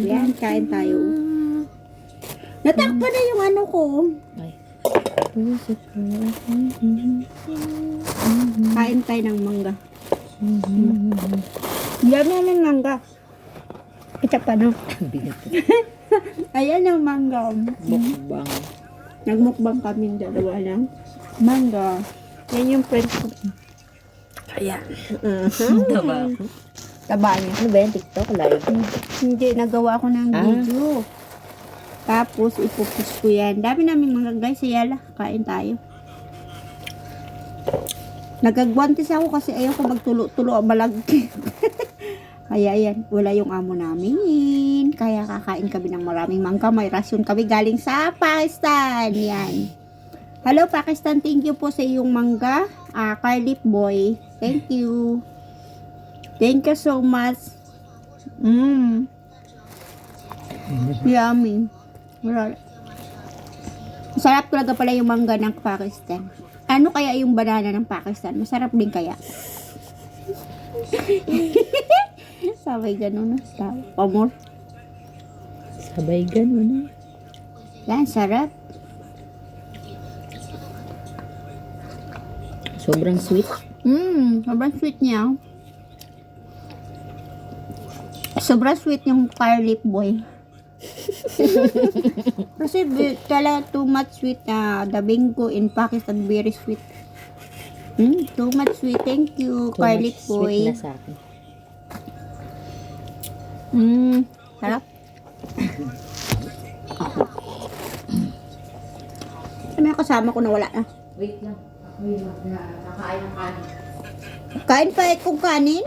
Yan, kain tayo. Natakpan na yung ano ko. Ay. Kain tayo ng mangga. Yan na ng mangga. Kita pa no? Bigat. Ayan ang mangga. Mukbang. Nagmukbang kami dalawa ng mangga. Yan yung friend ko. Ayan. Taba ako. Taba niya. Ano ba yan? TikTok live? Hindi, nagawa ko ng video. Tapos, ipupost ko yan. Dami namin mga guys. Ayala, kain tayo. Nagagwantis ako kasi ayaw ko magtulo-tulo ang balag. Kaya yan, wala yung amo namin. Kaya kakain kami ng maraming mangga. May rasyon kami galing sa Pakistan. Yan. Hello Pakistan, thank you po sa iyong mangga. Carlip Boy, thank you. Thank you so much. Yummy. Masarap talaga pala yung mangga ng Pakistan. Ano kaya yung banana ng Pakistan? Masarap din kaya? Sabay ganun. Pamor. Sabay ganun. Yan, sarap. Sobrang sweet. Sobrang sweet niya. Sobrang sweet yung Carlip Boy. Kasi talaga too much sweet na the bingo in Pakistan very sweet. Too much sweet. Thank you, Carlip Boy. Sweet na sa akin. Sarap. May kasama ko na wala na. Wait lang. Kakain ng kanin. Kain pa kung kanin.